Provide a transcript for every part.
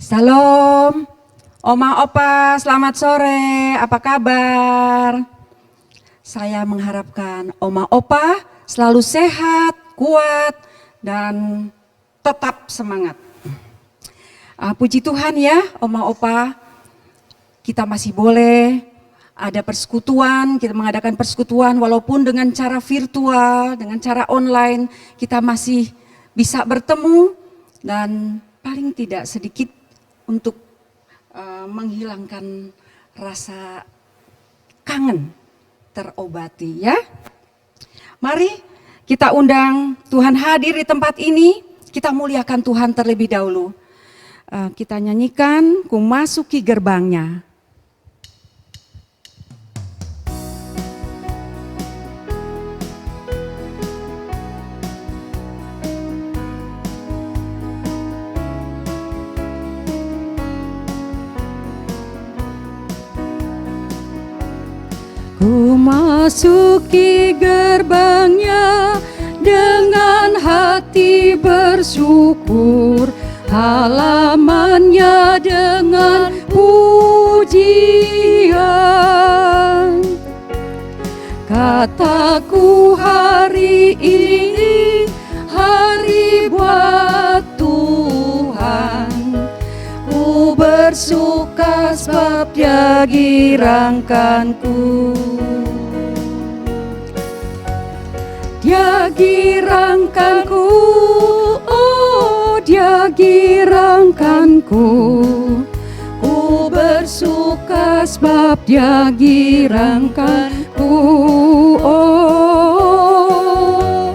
Salam, Oma Opa, selamat sore, apa kabar? Saya mengharapkan Oma Opa selalu sehat, kuat, dan tetap semangat. Puji Tuhan ya Oma Opa, kita masih boleh ada persekutuan, kita mengadakan persekutuan walaupun dengan cara virtual, dengan cara online, kita masih bisa bertemu dan paling tidak sedikit untuk menghilangkan rasa kangen terobati ya. Mari kita undang Tuhan hadir di tempat ini, kita muliakan Tuhan terlebih dahulu. Kita nyanyikan Ku Masuki Gerbangnya. Ku masuki gerbangnya dengan hati bersyukur, halamannya dengan pujian. Kataku hari ini hari buat Tuhan, ku bersuka sebab Dia girangkanku. Dia girangkanku, oh Dia girangkanku. Ku bersuka sebab Dia girangkanku, oh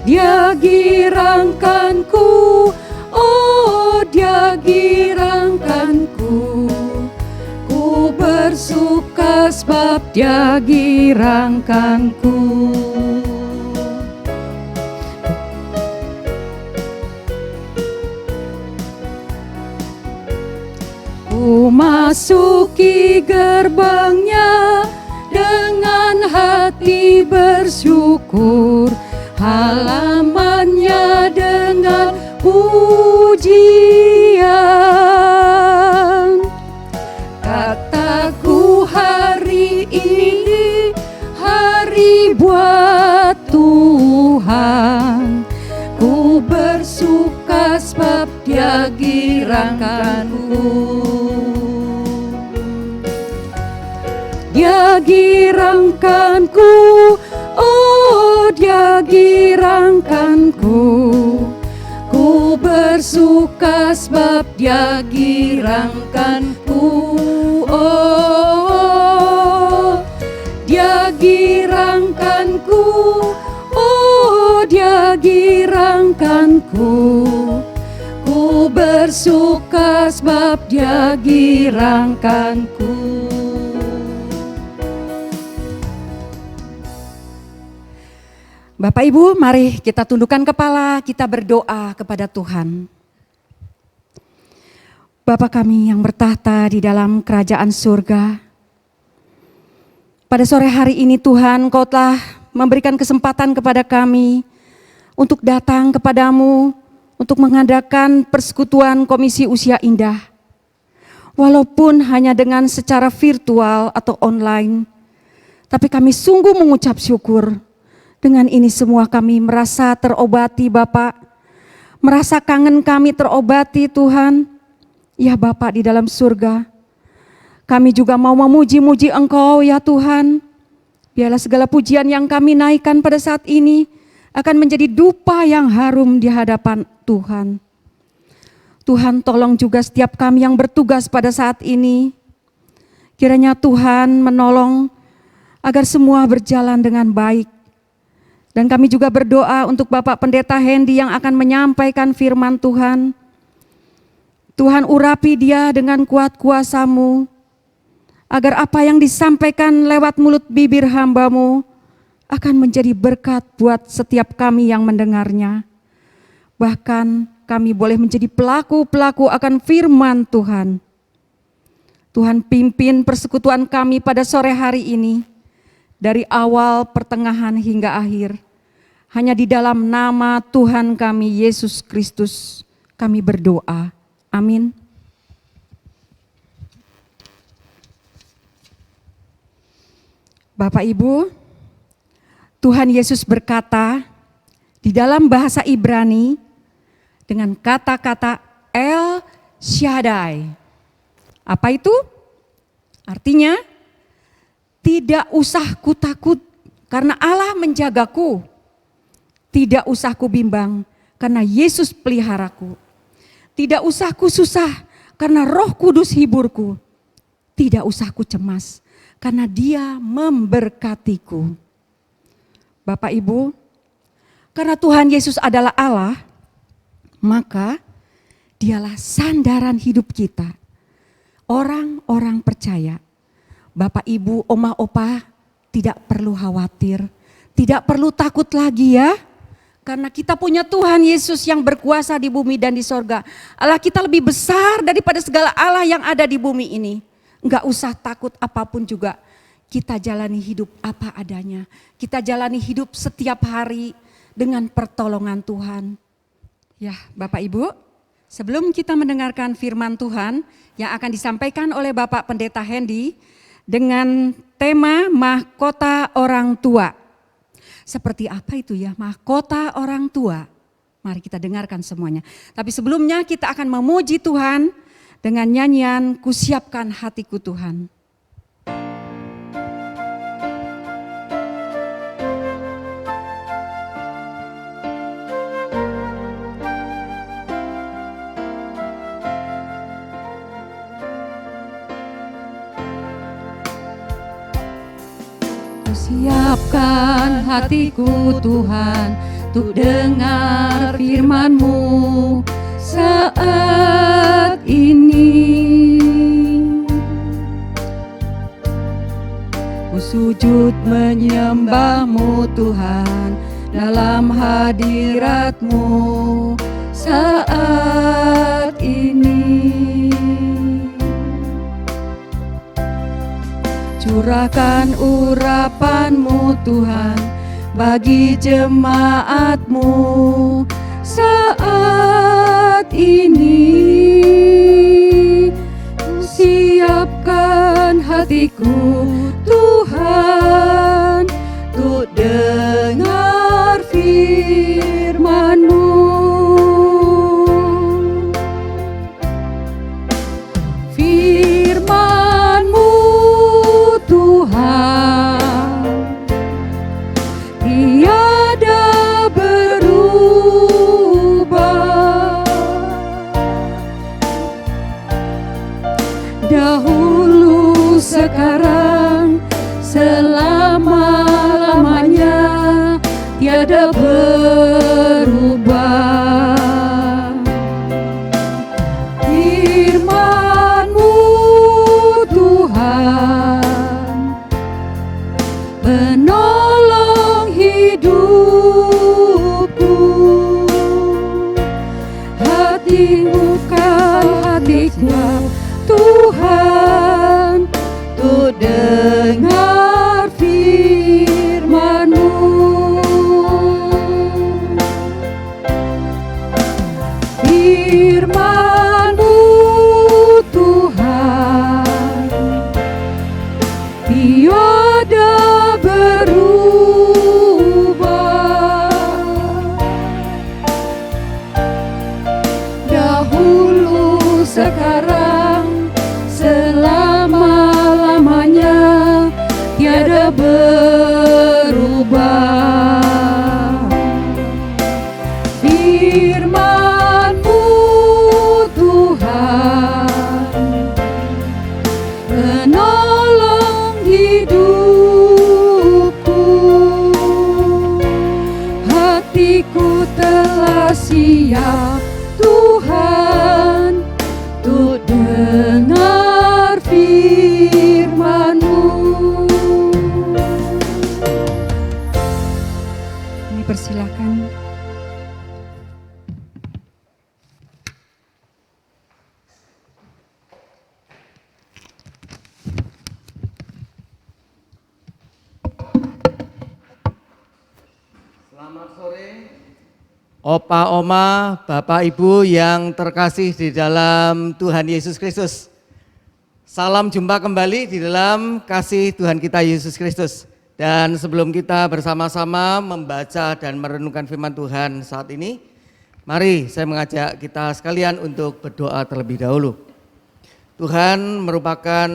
Dia girangkanku, oh Dia girangkanku. Ku bersuka sebab Dia girangkanku. Ku masuki gerbangnya dengan hati bersyukur, halamannya dengan pujian. Kataku hari ini hari buat Tuhan, ku bersuka sebab Dia girangkanku. Dia girangkanku, oh Dia girangkanku. Ku bersuka sebab Dia girangkanku, oh Dia girangkanku, oh Dia girangkanku. Ku bersuka sebab Dia girangkanku. Bapak Ibu, mari kita tundukkan kepala, kita berdoa kepada Tuhan. Bapa kami yang bertahta di dalam kerajaan surga, pada sore hari ini Tuhan, Kau telah memberikan kesempatan kepada kami untuk datang kepadamu, untuk mengadakan persekutuan Komisi Usia Indah. Walaupun hanya dengan secara virtual atau online, tapi kami sungguh mengucap syukur. Dengan ini semua kami merasa terobati Bapak, merasa kangen kami terobati Tuhan. Ya Bapak di dalam surga, kami juga mau memuji-muji Engkau ya Tuhan. Biarlah segala pujian yang kami naikkan pada saat ini akan menjadi dupa yang harum di hadapan Tuhan. Tuhan tolong juga setiap kami yang bertugas pada saat ini. Kiranya Tuhan menolong agar semua berjalan dengan baik. Dan kami juga berdoa untuk Bapak Pendeta Hendy yang akan menyampaikan firman Tuhan. Tuhan urapi dia dengan kuat kuasa-Mu, agar apa yang disampaikan lewat mulut bibir hamba-Mu akan menjadi berkat buat setiap kami yang mendengarnya. Bahkan kami boleh menjadi pelaku-pelaku akan firman Tuhan. Tuhan pimpin persekutuan kami pada sore hari ini, dari awal, pertengahan hingga akhir. Hanya di dalam nama Tuhan kami, Yesus Kristus, kami berdoa. Amin. Bapak Ibu, Tuhan Yesus berkata di dalam bahasa Ibrani dengan kata-kata El Shaddai. Apa itu? Artinya, tidak usah ku takut karena Allah menjagaku. Tidak usah ku bimbang karena Yesus peliharaku. Tidak usah ku susah karena Roh Kudus hiburku. Tidak usah ku cemas karena Dia memberkatiku. Bapak Ibu, karena Tuhan Yesus adalah Allah, maka Dialah sandaran hidup kita. Orang-orang percaya, Bapak Ibu, Oma Opa tidak perlu khawatir, tidak perlu takut lagi ya. Karena kita punya Tuhan Yesus yang berkuasa di bumi dan di sorga. Allah kita lebih besar daripada segala Allah yang ada di bumi ini. Enggak usah takut apapun juga. Kita jalani hidup apa adanya. Kita jalani hidup setiap hari dengan pertolongan Tuhan. Ya Bapak Ibu, sebelum kita mendengarkan firman Tuhan yang akan disampaikan oleh Bapak Pendeta Hendy dengan tema mahkota orang tua. Seperti apa itu ya, mahkota orang tua? Mari kita dengarkan semuanya. Tapi sebelumnya kita akan memuji Tuhan dengan nyanyian Kusiapkan Hatiku Tuhan. Siapkan hatiku Tuhan, untuk dengar firman-Mu saat ini. Ku sujud menyembah-Mu Tuhan, dalam hadirat-Mu saat ini. Curahkan urapan-Mu Tuhan bagi jemaat-Mu saat ini. Siapkan hatiku Tuhan, untuk dengar firman-Mu. Firman-Mu Tuhan, tiada berubah. Dahulu, sekarang, selama-lamanya, tiada berubah. Firman-Mu Tuhan, penolong hidupku. Bukan hatiku Tuhan, untuk dengar firman-Mu. ya Tuhan, untuk dengar firman-Mu. Kami persilakan. Selamat sore, Opa, Oma, Bapak, Ibu yang terkasih di dalam Tuhan Yesus Kristus. Salam jumpa kembali di dalam kasih Tuhan kita Yesus Kristus. Dan sebelum kita bersama-sama membaca dan merenungkan firman Tuhan saat ini, mari saya mengajak kita sekalian untuk berdoa terlebih dahulu. Tuhan merupakan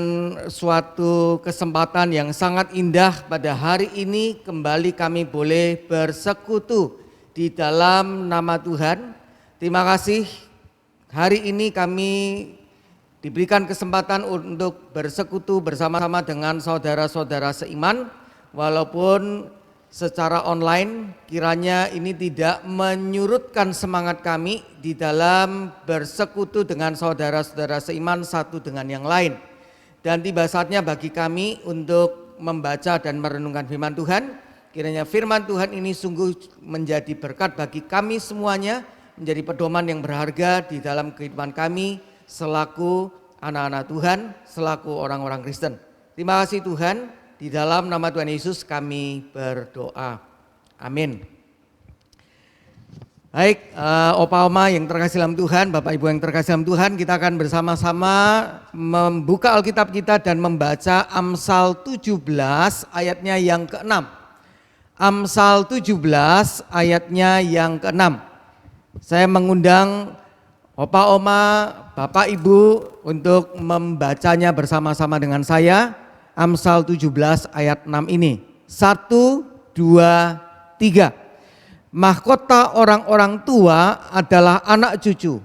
suatu kesempatan yang sangat indah pada hari ini kembali kami boleh bersekutu di dalam nama Tuhan. Terima kasih hari ini kami diberikan kesempatan untuk bersekutu bersama-sama dengan saudara-saudara seiman. Walaupun secara online, kiranya ini tidak menyurutkan semangat kami di dalam bersekutu dengan saudara-saudara seiman satu dengan yang lain. Dan tiba saatnya bagi kami untuk membaca dan merenungkan firman Tuhan. Kiranya firman Tuhan ini sungguh menjadi berkat bagi kami semuanya, menjadi pedoman yang berharga di dalam kehidupan kami selaku anak-anak Tuhan, selaku orang-orang Kristen. Terima kasih Tuhan. Di dalam nama Tuhan Yesus kami berdoa. Amin. Baik, Opa Oma yang terkasih dalam Tuhan, Bapak Ibu yang terkasih dalam Tuhan, kita akan bersama-sama membuka Alkitab kita dan membaca Amsal 17 ayatnya yang ke-6. Amsal 17 ayatnya yang ke-6. Saya mengundang Opa Oma, Bapak Ibu untuk membacanya bersama-sama dengan saya. Amsal 17 ayat 6 ini. 1, 2, 3. Mahkota orang-orang tua adalah anak cucu,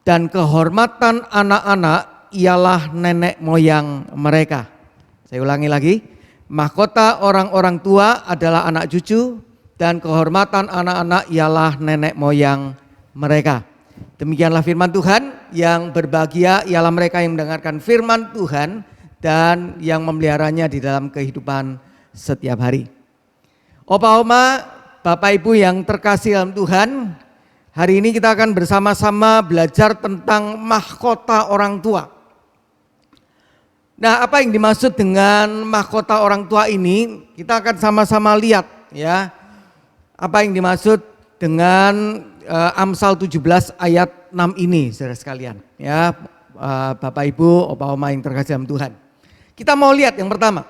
dan kehormatan anak-anak ialah nenek moyang mereka. Saya ulangi lagi. Mahkota orang-orang tua adalah anak cucu, dan kehormatan anak-anak ialah nenek moyang mereka. Demikianlah firman Tuhan. Yang berbahagia ialah mereka yang mendengarkan firman Tuhan dan yang memeliharanya di dalam kehidupan setiap hari. Opa Oma, Bapak Ibu yang terkasih dalam Tuhan, hari ini kita akan bersama-sama belajar tentang mahkota orang tua. Nah, apa yang dimaksud dengan mahkota orang tua ini? Kita akan sama-sama lihat ya. Apa yang dimaksud dengan Amsal 17 ayat 6 ini, saudara sekalian. Ya, Bapak Ibu, Opa Oma yang terkasih dalam Tuhan. Kita mau lihat yang pertama,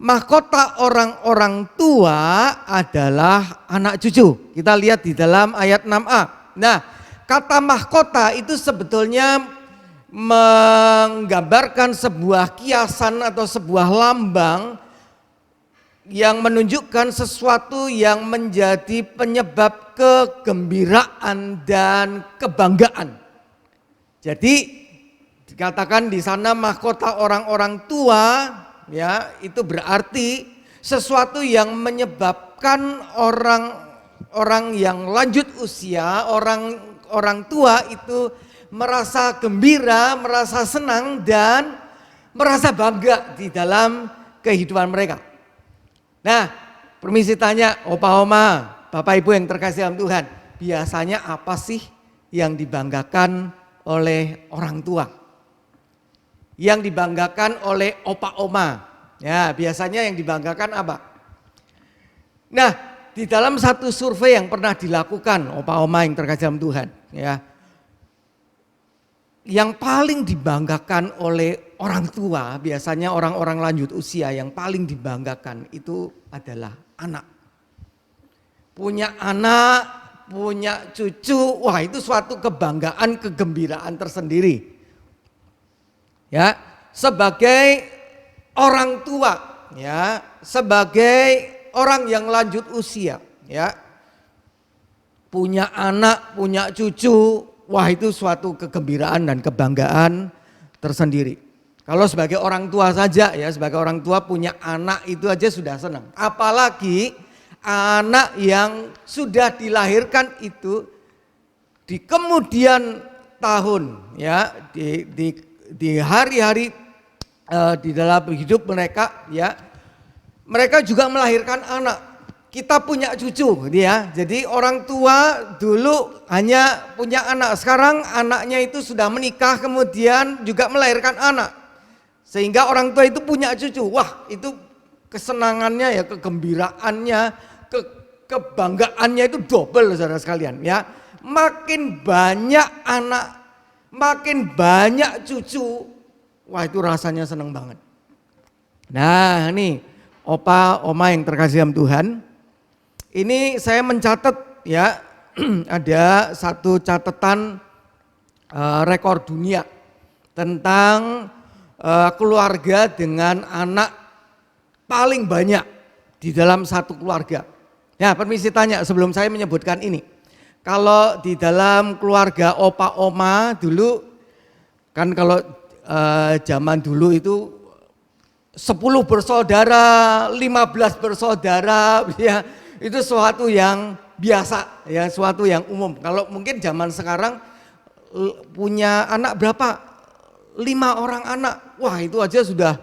mahkota orang-orang tua adalah anak cucu. Kita lihat di dalam ayat 6a. Nah, kata mahkota itu sebetulnya menggambarkan sebuah kiasan atau sebuah lambang yang menunjukkan sesuatu yang menjadi penyebab kegembiraan dan kebanggaan. Jadi dikatakan di sana mahkota orang-orang tua, ya, itu berarti sesuatu yang menyebabkan orang yang lanjut usia, orang tua itu merasa gembira, merasa senang dan merasa bangga di dalam kehidupan mereka. Nah, permisi tanya Opa Oma, Bapak Ibu yang terkasih dalam Tuhan, biasanya apa sih yang dibanggakan oleh orang tua? Yang dibanggakan oleh Opa Oma. Ya, biasanya yang dibanggakan apa? Nah, di dalam satu survei yang pernah dilakukan Opa Oma yang terkasih dalam Tuhan, ya. Yang paling dibanggakan oleh orang tua, biasanya orang-orang lanjut usia yang paling dibanggakan itu adalah anak. Punya anak, punya cucu, wah itu suatu kebanggaan, kegembiraan tersendiri. Ya, sebagai orang tua, ya, sebagai orang yang lanjut usia, ya, punya anak, punya cucu, wah itu suatu kegembiraan dan kebanggaan tersendiri. Kalau sebagai orang tua saja, ya, sebagai orang tua punya anak itu aja sudah senang. Apalagi anak yang sudah dilahirkan itu di kemudian tahun, ya, di hari-hari di dalam hidup mereka, ya, mereka juga melahirkan anak. Kita punya cucu, ya. Jadi orang tua dulu hanya punya anak, sekarang anaknya itu sudah menikah kemudian juga melahirkan anak, sehingga orang tua itu punya cucu. Wah, itu kesenangannya, ya, kegembiraannya, kebanggaannya itu double, saudara sekalian, ya. Makin banyak anak, makin banyak cucu, wah itu rasanya seneng banget. Nah, ini opa oma yang terkasih dalam Tuhan, ini saya mencatat, ya, ada satu catatan rekor dunia tentang keluarga dengan anak paling banyak di dalam satu keluarga. Ya, permisi tanya sebelum saya menyebutkan ini. Kalau di dalam keluarga opa oma dulu, kan kalau zaman dulu itu 10 bersaudara, 15 bersaudara, ya, itu suatu yang biasa, ya, suatu yang umum. Kalau mungkin zaman sekarang punya anak berapa? 5 orang anak, wah itu aja sudah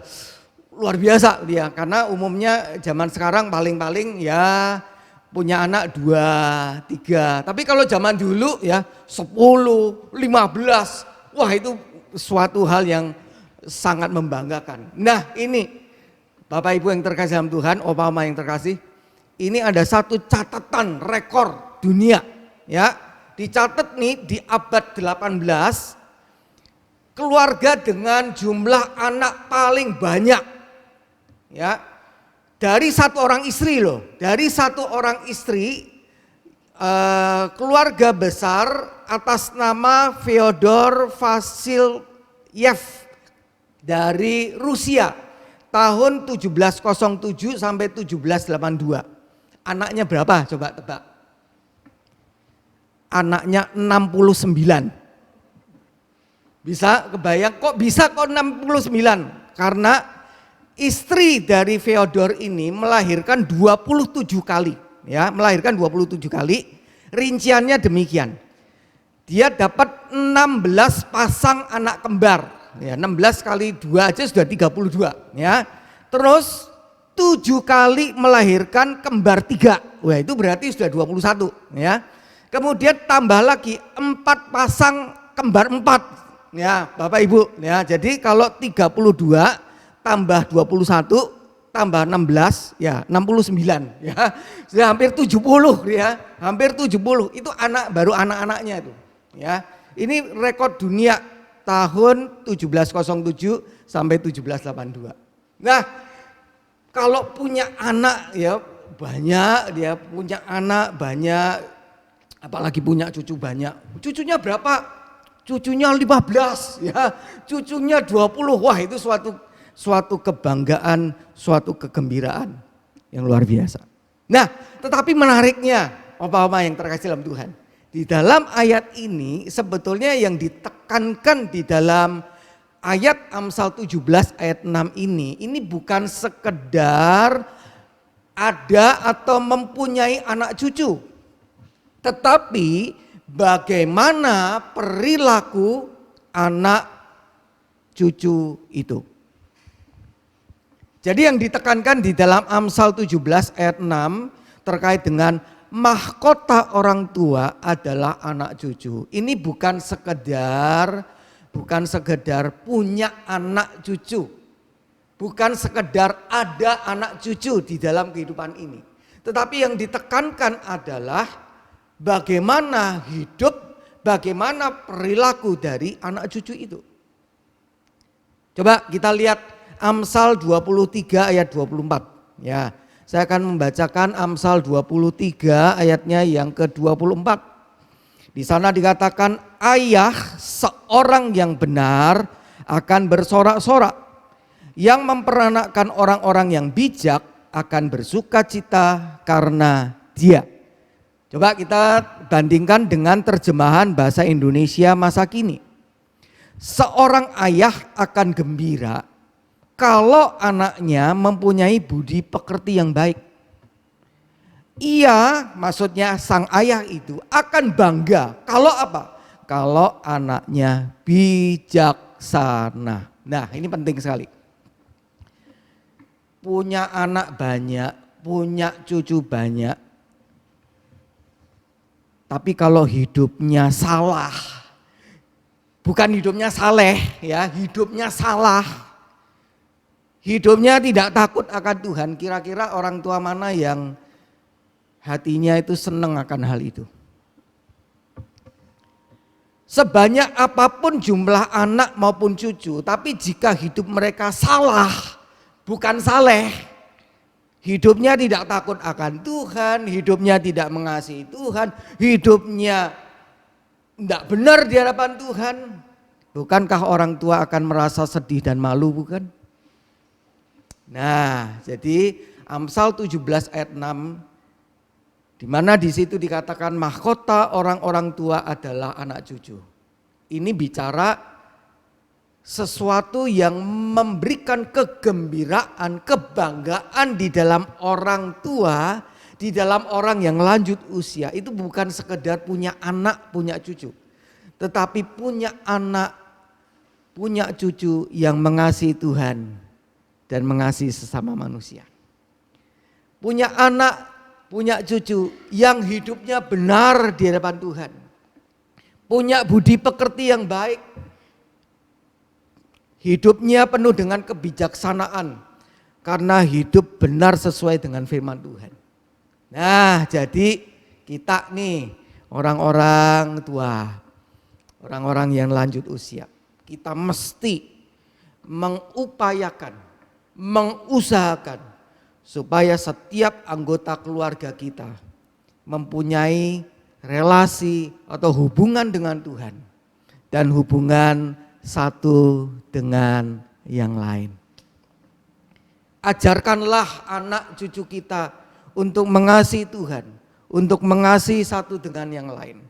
luar biasa, ya, karena umumnya zaman sekarang paling-paling ya punya anak 2, 3. Tapi kalau zaman dulu, ya, 10, 15, wah itu suatu hal yang sangat membanggakan. Nah, ini Bapak Ibu yang terkasih dalam Tuhan, opa oma yang terkasih, ini ada satu catatan rekor dunia, ya. Dicatat nih di abad 18, keluarga dengan jumlah anak paling banyak, ya. Dari satu orang istri loh, dari satu orang istri, keluarga besar atas nama Fyodor Vasilyev dari Rusia tahun 1707 sampai 1782. Anaknya berapa? Coba tebak. Anaknya 69. Bisa kebayang kok bisa kok 69? Karena istri dari Fyodor ini melahirkan 27 kali, ya, melahirkan 27 kali. Rinciannya demikian. Dia dapat 16 pasang anak kembar, ya, 16 kali 2 aja sudah 32, ya. Terus 7 kali melahirkan kembar 3. Wah, itu berarti sudah 21, ya. Kemudian tambah lagi 4 pasang kembar 4, ya, Bapak Ibu, ya. Jadi kalau 32 tambah 21 tambah 16, ya, 69, ya. Sudah hampir 70, ya. Hampir 70. Itu anak baru anak-anaknya itu, ya. Ini rekor dunia tahun 1707 sampai 1782. Nah, kalau punya anak, ya, banyak, dia punya anak banyak, apalagi punya cucu banyak. Cucunya berapa? Cucunya 15, ya. Cucunya 20. Wah, itu suatu kebanggaan, suatu kegembiraan yang luar biasa. Nah, tetapi menariknya, opa-oma yang terkasih dalam Tuhan, di dalam ayat ini sebetulnya yang ditekankan di dalam ayat Amsal 17 ayat 6 ini bukan sekedar ada atau mempunyai anak cucu, tetapi bagaimana perilaku anak cucu itu. Jadi yang ditekankan di dalam Amsal 17 ayat 6 terkait dengan mahkota orang tua adalah anak cucu. Ini bukan sekedar punya anak cucu. Bukan sekedar ada anak cucu di dalam kehidupan ini. Tetapi yang ditekankan adalah bagaimana hidup, bagaimana perilaku dari anak cucu itu. Coba kita lihat Amsal 23 ayat 24, ya. Saya akan membacakan Amsal 23 ayatnya yang ke-24. Di sana dikatakan, ayah seorang yang benar akan bersorak-sorak, yang memperanakkan orang-orang yang bijak akan bersuka cita karena dia. Coba kita bandingkan dengan terjemahan bahasa Indonesia masa kini. Seorang ayah akan gembira kalau anaknya mempunyai budi pekerti yang baik. Ia, maksudnya sang ayah itu akan bangga. Kalau apa? Kalau anaknya bijaksana. Nah, ini penting sekali. Punya anak banyak, punya cucu banyak. Tapi kalau hidupnya salah, bukan hidupnya saleh ya, hidupnya salah. Hidupnya tidak takut akan Tuhan. Kira-kira orang tua mana yang hatinya itu senang akan hal itu? Sebanyak apapun jumlah anak maupun cucu, tapi jika hidup mereka salah, bukan saleh, hidupnya tidak takut akan Tuhan, hidupnya tidak mengasihi Tuhan, hidupnya tidak benar di hadapan Tuhan, bukankah orang tua akan merasa sedih dan malu, bukan? Nah, jadi Amsal 17 ayat 6, di mana di situ dikatakan mahkota orang-orang tua adalah anak cucu. Ini bicara sesuatu yang memberikan kegembiraan, kebanggaan di dalam orang tua, di dalam orang yang lanjut usia. Itu bukan sekedar punya anak, punya cucu, tetapi punya anak, punya cucu yang mengasihi Tuhan dan mengasihi sesama manusia. Punya anak, punya cucu yang hidupnya benar di hadapan Tuhan. Punya budi pekerti yang baik. Hidupnya penuh dengan kebijaksanaan karena hidup benar sesuai dengan firman Tuhan. Nah, jadi kita nih orang-orang tua, orang-orang yang lanjut usia, kita mesti mengupayakan, mengusahakan supaya setiap anggota keluarga kita mempunyai relasi atau hubungan dengan Tuhan dan hubungan satu dengan yang lain. Ajarkanlah anak cucu kita untuk mengasihi Tuhan, untuk mengasihi satu dengan yang lain.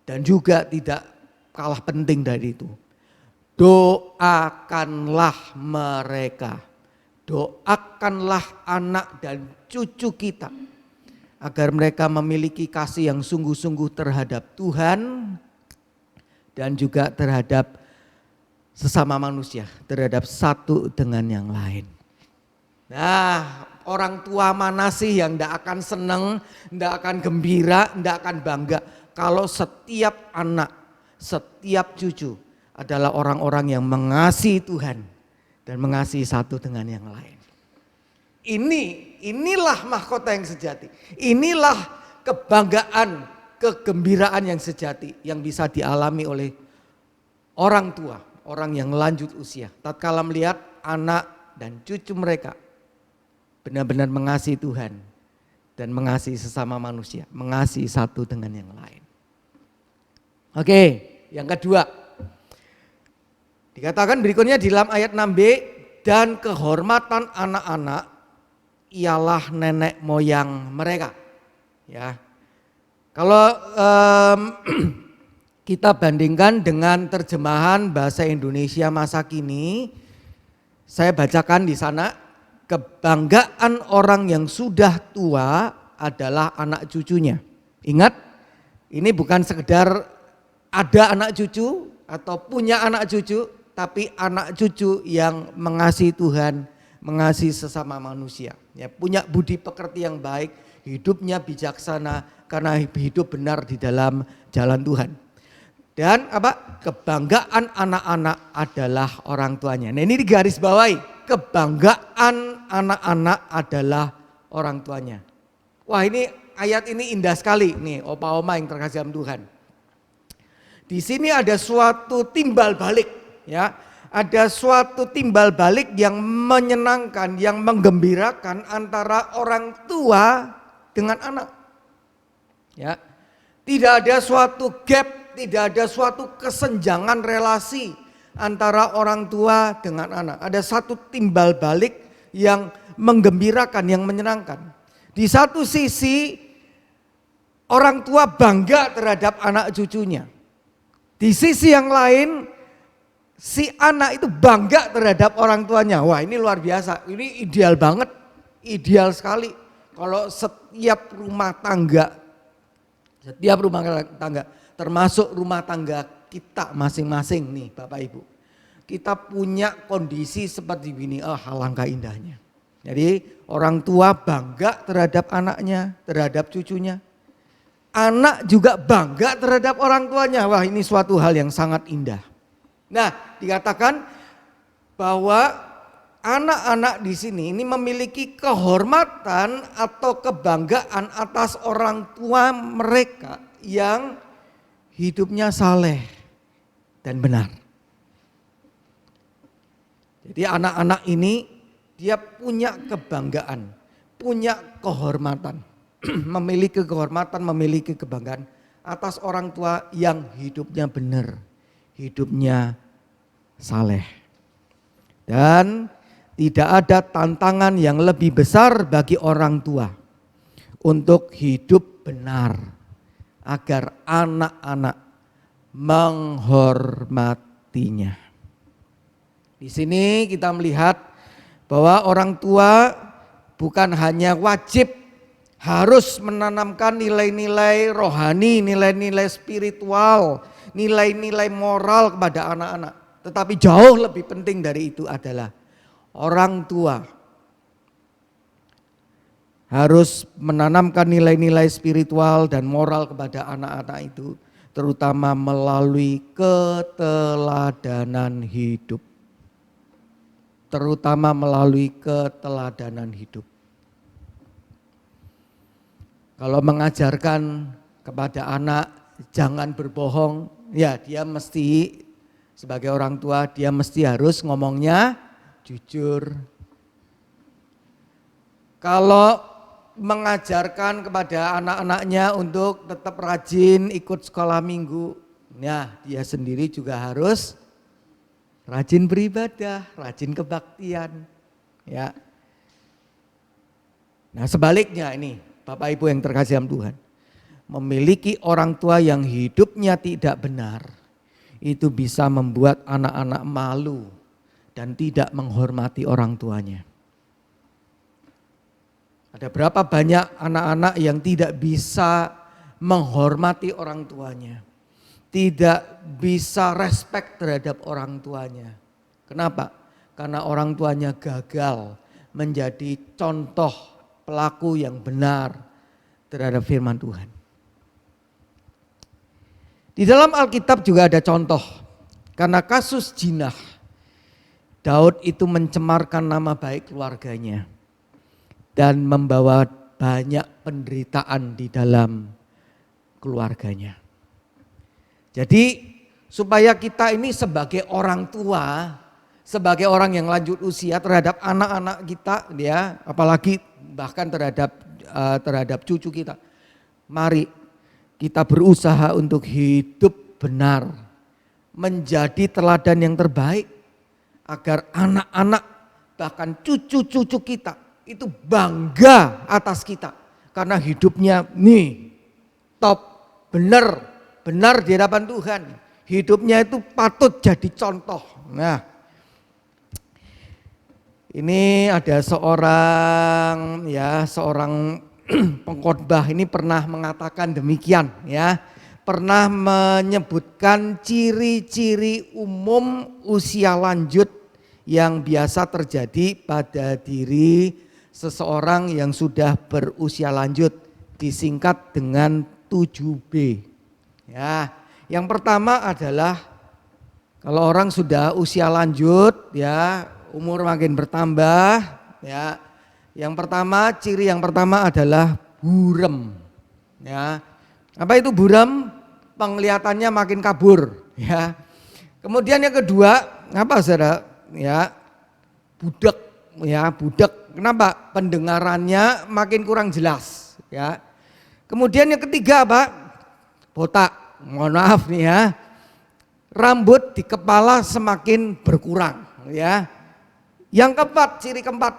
Dan juga tidak kalah penting dari itu, doakanlah mereka. Doakanlah anak dan cucu kita agar mereka memiliki kasih yang sungguh-sungguh terhadap Tuhan dan juga terhadap sesama manusia, terhadap satu dengan yang lain. Nah, orang tua mana sih yang tidak akan senang, tidak akan gembira, tidak akan bangga kalau setiap anak, setiap cucu adalah orang-orang yang mengasihi Tuhan dan mengasihi satu dengan yang lain. Inilah mahkota yang sejati. Inilah kebanggaan, kegembiraan yang sejati yang bisa dialami oleh orang tua, orang yang lanjut usia. Tatkala melihat anak dan cucu mereka benar-benar mengasihi Tuhan dan mengasihi sesama manusia, mengasihi satu dengan yang lain. Oke, yang kedua. Dikatakan berikutnya di dalam ayat 6b, dan kehormatan anak-anak ialah nenek moyang mereka. Ya, kalau kita bandingkan dengan terjemahan bahasa Indonesia masa kini, saya bacakan di sana, kebanggaan orang yang sudah tua adalah anak cucunya. Ingat, ini bukan sekedar ada anak cucu atau punya anak cucu, tapi anak cucu yang mengasihi Tuhan, mengasihi sesama manusia. Ya, punya budi pekerti yang baik, hidupnya bijaksana karena hidup benar di dalam jalan Tuhan. Dan kebanggaan anak-anak adalah orang tuanya. Nah, ini digaris bawahi, kebanggaan anak-anak adalah orang tuanya. Wah, ini ayat ini indah sekali nih, opa-oma yang terkasih dalam Tuhan. Di sini ada suatu timbal balik, ya, ada suatu timbal balik yang menyenangkan, yang menggembirakan antara orang tua dengan anak. Ya, tidak ada suatu gap, tidak ada suatu kesenjangan relasi antara orang tua dengan anak. Ada satu timbal balik yang menggembirakan, yang menyenangkan. Di satu sisi orang tua bangga terhadap anak cucunya. Di sisi yang lain si anak itu bangga terhadap orang tuanya. Wah, ini luar biasa, ini ideal banget, ideal sekali. Kalau setiap rumah tangga termasuk rumah tangga kita masing-masing nih Bapak Ibu, kita punya kondisi seperti ini, alangkah indahnya. Jadi orang tua bangga terhadap anaknya, terhadap cucunya. Anak juga bangga terhadap orang tuanya. Wah, ini suatu hal yang sangat indah. Nah, dikatakan bahwa anak-anak di sini ini memiliki kehormatan atau kebanggaan atas orang tua mereka yang hidupnya saleh dan benar. Jadi anak-anak ini dia punya kebanggaan, punya kehormatan. Memiliki kehormatan, memiliki kebanggaan atas orang tua yang hidupnya benar, hidupnya saleh. Dan tidak ada tantangan yang lebih besar bagi orang tua untuk hidup benar agar anak-anak menghormatinya. Di sini kita melihat bahwa orang tua bukan hanya wajib harus menanamkan nilai-nilai rohani, nilai-nilai spiritual, nilai-nilai moral kepada anak-anak. Tetapi jauh lebih penting dari itu adalah orang tua harus menanamkan nilai-nilai spiritual dan moral kepada anak-anak itu, terutama melalui keteladanan hidup. Terutama melalui keteladanan hidup. Kalau mengajarkan kepada anak jangan berbohong, ya dia mesti sebagai orang tua dia mesti harus ngomongnya jujur. Kalau mengajarkan kepada anak-anaknya untuk tetap rajin ikut sekolah minggu, nah dia sendiri juga harus rajin beribadah, rajin kebaktian, ya. Nah sebaliknya ini Bapak Ibu yang terkasih dalam Tuhan, memiliki orang tua yang hidupnya tidak benar, itu bisa membuat anak-anak malu dan tidak menghormati orang tuanya. Ada berapa banyak anak-anak yang tidak bisa menghormati orang tuanya, tidak bisa respect terhadap orang tuanya. Kenapa? Karena orang tuanya gagal menjadi contoh pelaku yang benar terhadap firman Tuhan. Di dalam Alkitab juga ada contoh. Karena kasus jinah, Daud itu mencemarkan nama baik keluarganya dan membawa banyak penderitaan di dalam keluarganya. Jadi supaya kita ini sebagai orang tua, sebagai orang yang lanjut usia terhadap anak-anak kita, ya, apalagi bahkan terhadap cucu kita. Mari kita berusaha untuk hidup benar, menjadi teladan yang terbaik agar anak-anak bahkan cucu-cucu kita itu bangga atas kita karena hidupnya nih top, benar di hadapan Tuhan. Hidupnya itu patut jadi contoh. Nah, ini ada seorang pengkhotbah ini pernah mengatakan demikian, ya. Pernah menyebutkan ciri-ciri umum usia lanjut yang biasa terjadi pada diri seseorang yang sudah berusia lanjut, disingkat dengan 7B. Ya, yang pertama adalah kalau orang sudah usia lanjut, ya, umur makin bertambah, ya. Ciri yang pertama adalah buram. Ya. Apa itu buram? Penglihatannya makin kabur, ya. Kemudian yang kedua, apa Saudara? Ya, budak, ya, budak. Kenapa? Pendengarannya makin kurang jelas, ya. Kemudian yang ketiga apa? Botak. Mohon maaf nih ya. Rambut di kepala semakin berkurang, ya. Yang keempat, ciri keempat,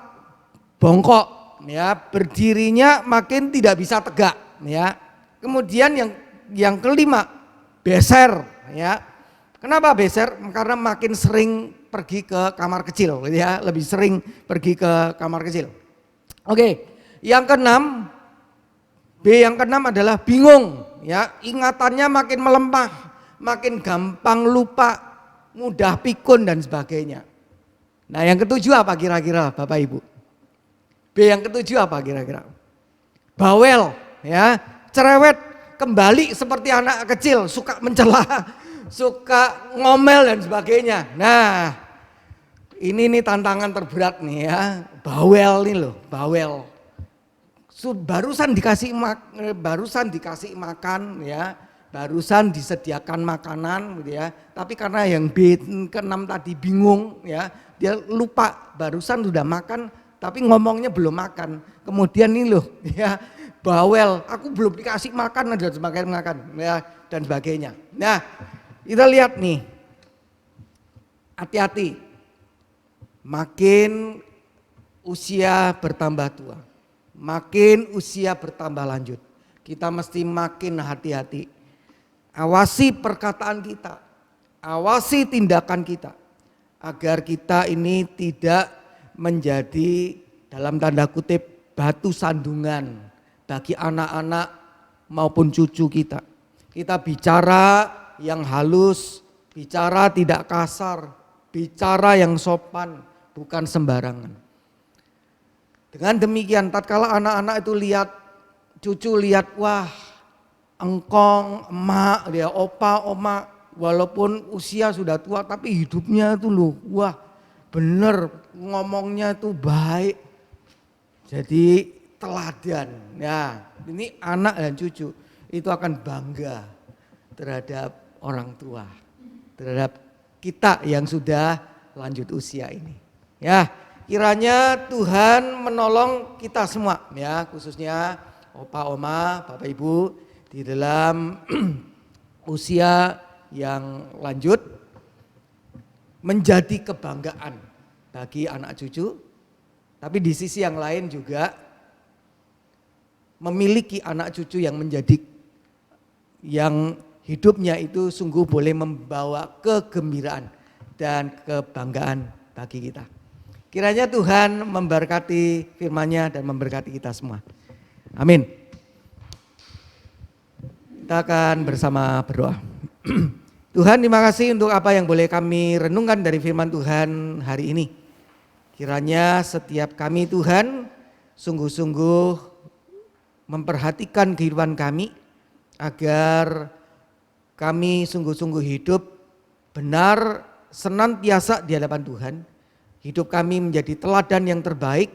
bongkok, ya, berdirinya makin tidak bisa tegak, ya. Kemudian yang kelima, beser, ya. Kenapa beser? Karena makin sering pergi ke kamar kecil, ya, lebih sering pergi ke kamar kecil. Oke, Yang keenam, B yang keenam adalah bingung, ya, ingatannya makin melemah, makin gampang lupa, mudah pikun dan sebagainya. Nah, yang ketujuh apa kira-kira Bapak Ibu? B yang ketujuh apa kira-kira? Bawel, ya, cerewet, kembali seperti anak kecil, suka mencela, suka ngomel dan sebagainya. Nah, ini nih tantangan terberat nih ya, bawel nih loh, bawel. Barusan dikasih makan ya, barusan disediakan makanan gitu ya. Tapi karena yang B ke-6 tadi bingung ya, dia lupa barusan sudah makan tapi ngomongnya belum makan. Kemudian nih loh ya, bawel, aku belum dikasih makan dan sebagainya makan ya dan sebagainya. Nah, kita lihat nih. Hati-hati. Makin usia bertambah tua, makin usia bertambah lanjut, kita mesti makin hati-hati. Awasi perkataan kita, awasi tindakan kita, agar kita ini tidak menjadi dalam tanda kutip batu sandungan bagi anak-anak maupun cucu kita. Kita bicara yang halus, bicara tidak kasar, bicara yang sopan, bukan sembarangan. Dengan demikian tatkala anak-anak itu lihat, cucu lihat, wah engkong, emak, dia opa, oma, walaupun usia sudah tua tapi hidupnya itu loh, wah bener ngomongnya itu baik. Jadi teladan. Ya, ini anak dan cucu itu akan bangga terhadap orang tua, terhadap kita yang sudah lanjut usia ini. Ya, kiranya Tuhan menolong kita semua ya, khususnya opa, oma, bapak, ibu di dalam usia yang lanjut menjadi kebanggaan bagi anak cucu. Tapi di sisi yang lain juga memiliki anak cucu yang menjadi yang hidupnya itu sungguh boleh membawa kegembiraan dan kebanggaan bagi kita. Kiranya Tuhan memberkati firman-Nya dan memberkati kita semua. Amin. Kita akan bersama berdoa. Tuhan, terima kasih untuk apa yang boleh kami renungkan dari firman Tuhan hari ini. Kiranya setiap kami Tuhan sungguh-sungguh memperhatikan kehidupan kami agar kami sungguh-sungguh hidup benar senantiasa di hadapan Tuhan. Hidup kami menjadi teladan yang terbaik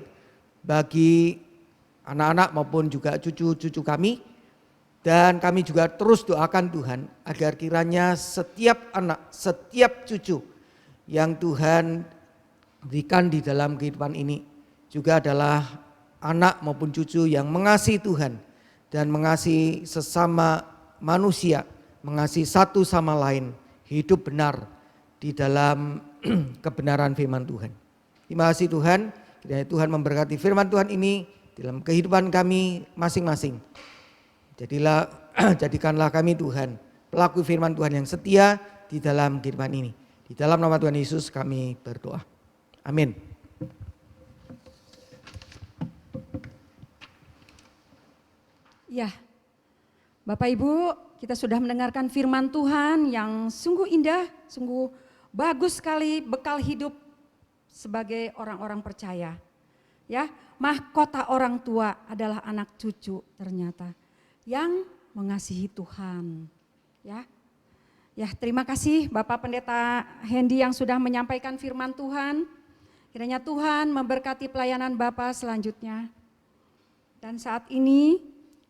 bagi anak-anak maupun juga cucu-cucu kami. Dan kami juga terus doakan Tuhan agar kiranya setiap anak, setiap cucu yang Tuhan berikan di dalam kehidupan ini juga adalah anak maupun cucu yang mengasihi Tuhan dan mengasihi sesama manusia, mengasihi satu sama lain, hidup benar di dalam kebenaran firman Tuhan. Terima kasih Tuhan, kiranya Tuhan memberkati firman Tuhan ini dalam kehidupan kami masing-masing. Jadikanlah kami Tuhan pelaku firman Tuhan yang setia di dalam kehidupan ini. Di dalam nama Tuhan Yesus kami berdoa. Amin. Ya, Bapak Ibu, kita sudah mendengarkan firman Tuhan yang sungguh indah, sungguh bagus sekali bekal hidup sebagai orang-orang percaya. Ya, mahkota orang tua adalah anak cucu ternyata yang mengasihi Tuhan. Ya, terima kasih Bapak Pendeta Hendy yang sudah menyampaikan firman Tuhan. Kiranya Tuhan memberkati pelayanan Bapak selanjutnya. Dan saat ini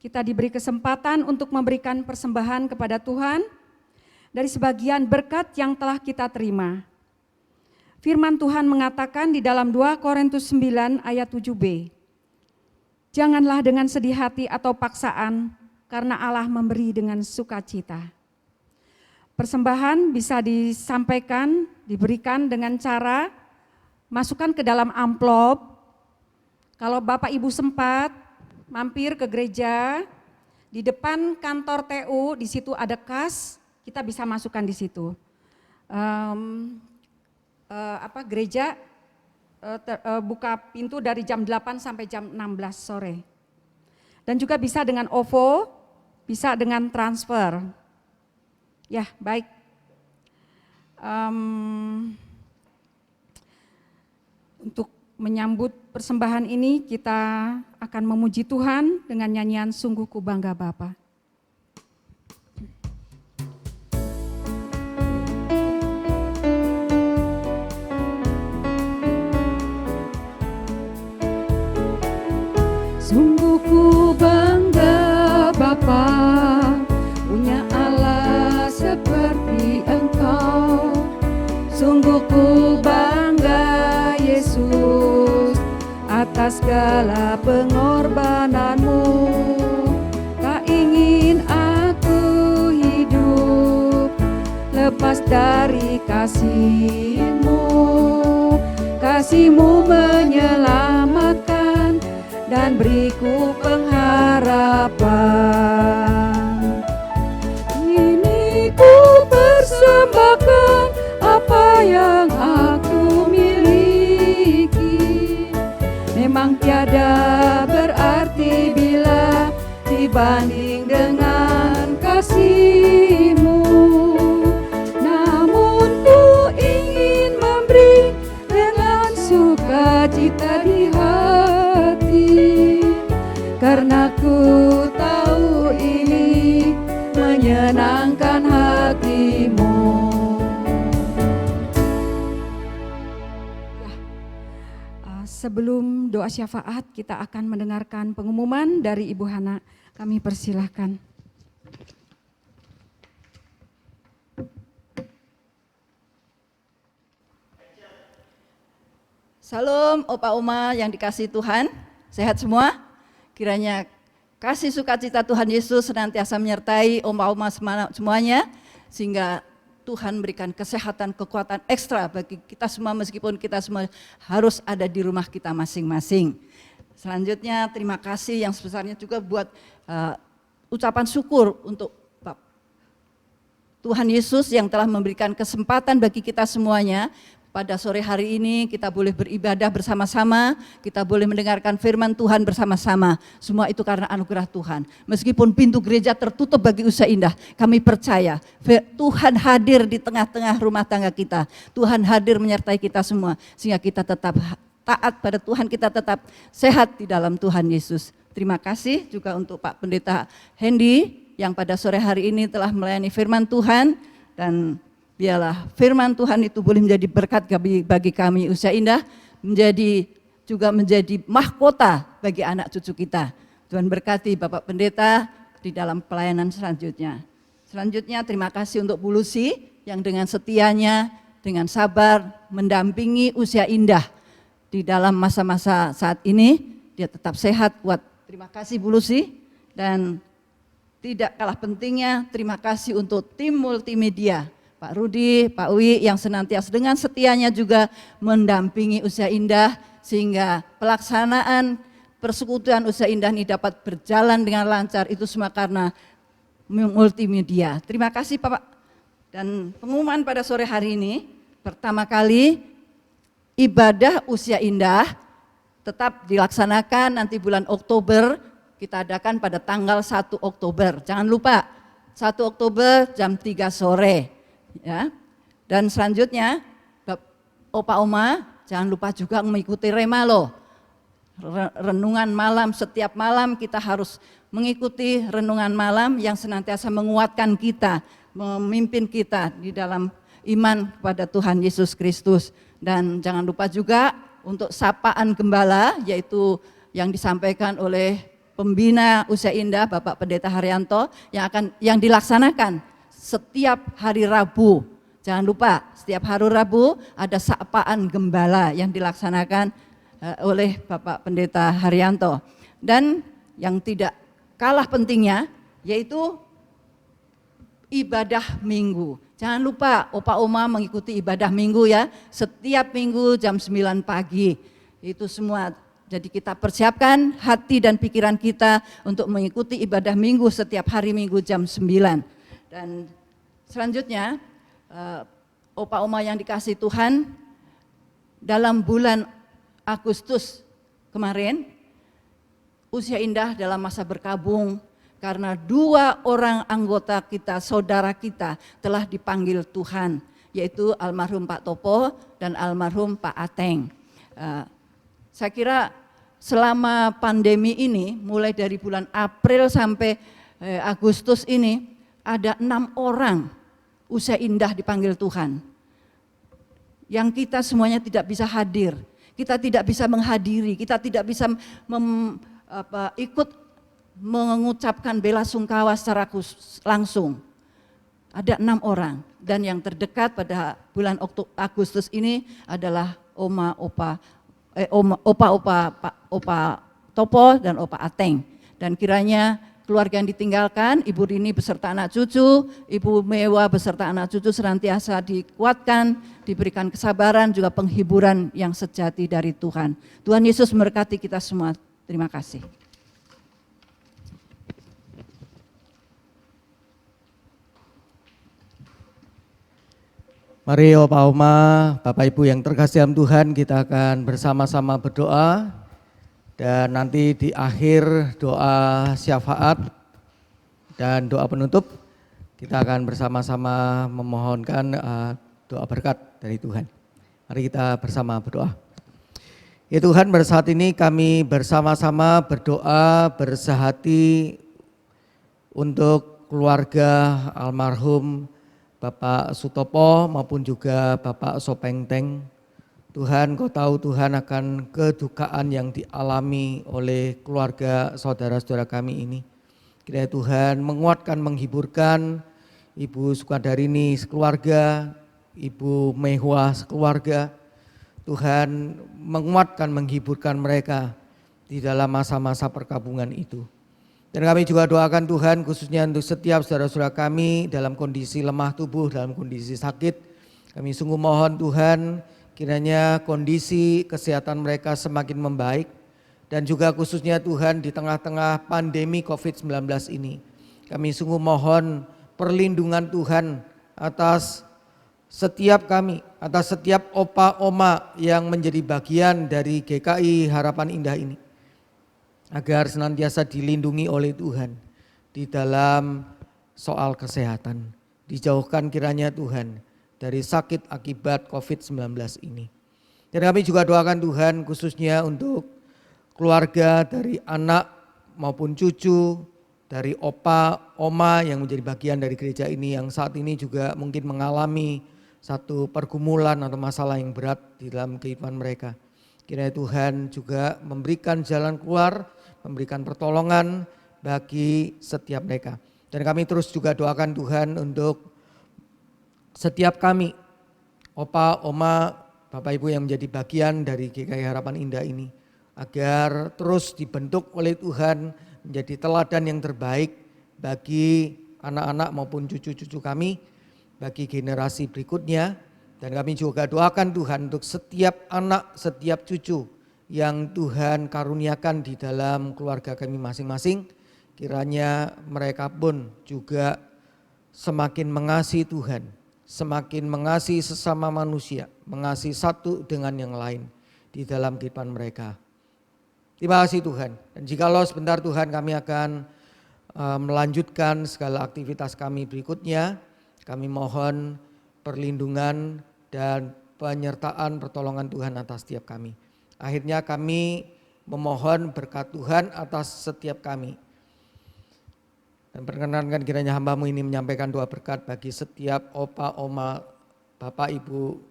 kita diberi kesempatan untuk memberikan persembahan kepada Tuhan dari sebagian berkat yang telah kita terima. Firman Tuhan mengatakan di dalam 2 Korintus 9 ayat 7b. Janganlah dengan sedih hati atau paksaan, karena Allah memberi dengan sukacita. Persembahan bisa disampaikan, diberikan dengan cara masukkan ke dalam amplop. Kalau Bapak Ibu sempat mampir ke gereja, di depan kantor TU, di situ ada kas, kita bisa masukkan di situ. Gereja buka pintu dari jam 8 sampai jam 16 sore. Dan juga bisa dengan OVO, bisa dengan transfer. Ya, baik. Untuk menyambut persembahan ini kita akan memuji Tuhan dengan nyanyian Sungguh Ku Bangga Bapa. Sungguh ku bangga Bapa, punya Allah seperti Engkau. Sungguh ku bangga Yesus, atas segala pengorbananmu. Tak ingin aku hidup lepas dari kasih-Mu. Kasih-Mu menyelamatkan dan beriku pengharapan. Ini ku persembahkan apa yang aku miliki. Memang tiada berarti bila dibanding dengan kasih-Mu. Namun ku ingin memberi dengan sukacita di hati, karena ku tahu ini menyenangkan hati-Mu. Sebelum doa syafaat, kita akan mendengarkan pengumuman dari Ibu Hana. Kami persilahkan. Salam Opa Oma yang dikasihi Tuhan, sehat semua? Kiranya kasih sukacita Tuhan Yesus senantiasa menyertai Opa Oma semuanya, sehingga Tuhan berikan kesehatan, kekuatan ekstra bagi kita semua meskipun kita semua harus ada di rumah kita masing-masing. Selanjutnya terima kasih yang sebesarnya juga buat ucapan syukur untuk Tuhan Yesus yang telah memberikan kesempatan bagi kita semuanya. Pada sore hari ini kita boleh beribadah bersama-sama, kita boleh mendengarkan firman Tuhan bersama-sama. Semua itu karena anugerah Tuhan. Meskipun pintu gereja tertutup bagi Usia Indah, kami percaya Tuhan hadir di tengah-tengah rumah tangga kita. Tuhan hadir menyertai kita semua, sehingga kita tetap taat pada Tuhan, kita tetap sehat di dalam Tuhan Yesus. Terima kasih juga untuk Pak Pendeta Hendy yang pada sore hari ini telah melayani firman Tuhan, dan biarlah firman Tuhan itu boleh menjadi berkat bagi kami Usia Indah, menjadi mahkota bagi anak cucu kita. Tuhan berkati Bapak Pendeta di dalam pelayanan selanjutnya. Selanjutnya terima kasih untuk Bu Lucy yang dengan setianya, dengan sabar mendampingi Usia Indah di dalam masa-masa saat ini. Dia tetap sehat, kuat. Terima kasih Bu Lucy. Dan tidak kalah pentingnya terima kasih untuk tim multimedia, Pak Rudi, Pak Wi yang senantiasa dengan setianya juga mendampingi Usia Indah sehingga pelaksanaan persekutuan Usia Indah ini dapat berjalan dengan lancar. Itu semua karena multimedia. Terima kasih Pak. Dan pengumuman pada sore hari ini, pertama kali ibadah Usia Indah tetap dilaksanakan nanti bulan Oktober, kita adakan pada tanggal 1 Oktober. Jangan lupa 1 Oktober jam 3 sore. Ya, dan selanjutnya Opa Oma jangan lupa juga mengikuti Rema loh. Renungan malam, setiap malam kita harus mengikuti renungan malam yang senantiasa menguatkan kita, memimpin kita di dalam iman kepada Tuhan Yesus Kristus. Dan jangan lupa juga untuk sapaan gembala, yaitu yang disampaikan oleh pembina Usia Indah Bapak Pendeta Haryanto yang dilaksanakan setiap hari Rabu. Jangan lupa setiap hari Rabu ada sapaan gembala yang dilaksanakan oleh Bapak Pendeta Haryanto. Dan yang tidak kalah pentingnya yaitu ibadah minggu. Jangan lupa Opa Oma mengikuti ibadah minggu ya, setiap minggu jam 9 pagi. Itu semua, jadi kita persiapkan hati dan pikiran kita untuk mengikuti ibadah minggu setiap hari Minggu jam 9. Dan selanjutnya, Opa Oma yang dikasihi Tuhan, dalam bulan Agustus kemarin, usia indah dalam masa berkabung, karena 2 orang anggota kita, saudara kita telah dipanggil Tuhan, yaitu almarhum Pak Topo dan almarhum Pak Ateng. Saya kira selama pandemi ini, mulai dari bulan April sampai Agustus ini, ada 6 orang usia indah dipanggil Tuhan. Yang kita semuanya tidak bisa hadir, kita tidak bisa menghadiri, kita tidak bisa ikut mengucapkan bela sungkawa secara langsung. Ada 6 orang, dan yang terdekat pada bulan Agustus ini adalah opa Topo dan Opa Ateng. Dan kiranya keluarga yang ditinggalkan, Ibu Rini beserta anak cucu, Ibu Mewa beserta anak cucu senantiasa dikuatkan, diberikan kesabaran, juga penghiburan yang sejati dari Tuhan. Tuhan Yesus memberkati kita semua. Terima kasih. Mari Opa Oma, Bapak Ibu yang terkasih dalam Tuhan, kita akan bersama-sama berdoa. Dan nanti di akhir doa syafaat dan doa penutup, kita akan bersama-sama memohonkan doa berkat dari Tuhan. Mari kita bersama berdoa. Ya Tuhan, pada saat ini kami bersama-sama berdoa bersehati untuk keluarga almarhum Bapak Sutopo maupun juga Bapak Sopengteng. Tuhan, Kau tahu Tuhan akan kedukaan yang dialami oleh keluarga saudara-saudara kami ini. Kiranya Tuhan menguatkan, menghiburkan Ibu Sukadarini sekeluarga, Ibu Mehwa sekeluarga. Tuhan menguatkan, menghiburkan mereka di dalam masa-masa perkabungan itu. Dan kami juga doakan Tuhan khususnya untuk setiap saudara-saudara kami dalam kondisi lemah tubuh, dalam kondisi sakit. Kami sungguh mohon Tuhan, kiranya kondisi kesehatan mereka semakin membaik, dan juga khususnya Tuhan di tengah-tengah pandemi COVID-19 ini. Kami sungguh mohon perlindungan Tuhan atas setiap kami, atas setiap opa oma yang menjadi bagian dari GKI Harapan Indah ini. Agar senantiasa dilindungi oleh Tuhan di dalam soal kesehatan. Dijauhkan kiranya Tuhan dari sakit akibat COVID-19 ini. Dan kami juga doakan Tuhan khususnya untuk keluarga dari anak maupun cucu, dari opa, oma yang menjadi bagian dari gereja ini yang saat ini juga mungkin mengalami satu pergumulan atau masalah yang berat di dalam kehidupan mereka. Kiranya Tuhan juga memberikan jalan keluar, memberikan pertolongan bagi setiap mereka. Dan kami terus juga doakan Tuhan untuk setiap kami, opa, oma, Bapak Ibu yang menjadi bagian dari GKI Harapan Indah ini, agar terus dibentuk oleh Tuhan menjadi teladan yang terbaik bagi anak-anak maupun cucu-cucu kami, bagi generasi berikutnya. Dan kami juga doakan Tuhan untuk setiap anak, setiap cucu yang Tuhan karuniakan di dalam keluarga kami masing-masing. Kiranya mereka pun juga semakin mengasihi Tuhan, semakin mengasihi sesama manusia, mengasihi satu dengan yang lain di dalam kehidupan mereka. Terima kasih Tuhan. Dan jikalau sebentar Tuhan kami akan melanjutkan segala aktivitas kami berikutnya, kami mohon perlindungan dan penyertaan pertolongan Tuhan atas setiap kami. Akhirnya kami memohon berkat Tuhan atas setiap kami. Dan perkenankan kiranya hamba-Mu ini menyampaikan doa berkat bagi setiap opa, oma, bapak, ibu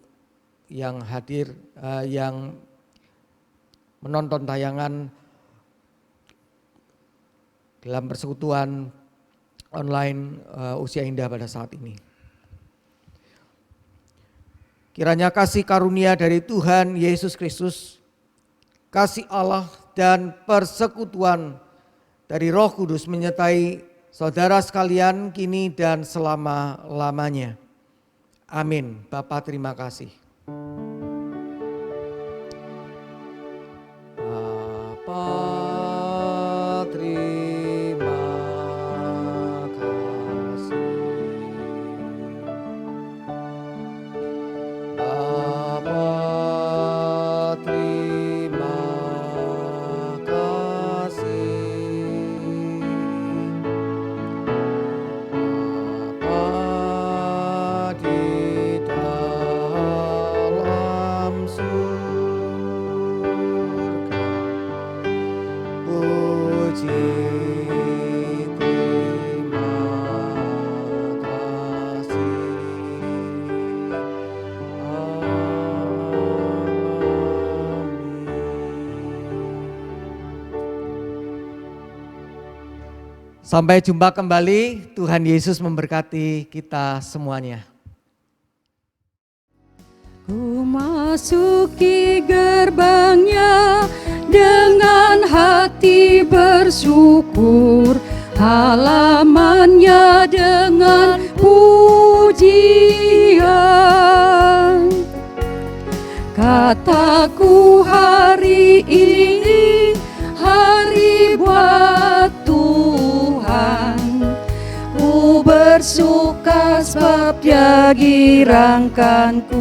yang hadir, yang menonton tayangan dalam persekutuan online Usia Indah pada saat ini. Kiranya kasih karunia dari Tuhan Yesus Kristus, kasih Allah dan persekutuan dari Roh Kudus menyertai saudara sekalian kini dan selama-lamanya. Amin. Bapa terima kasih. Bapa terima kasih. Bapa terima kasih. Sampai jumpa kembali, Tuhan Yesus memberkati kita semuanya. Ku masuki gerbangnya dengan hati bersyukur, halamannya dengan pujian. Kataku hari ini hari buat Tuhan, ku bersuka sebab Dia girangkanku.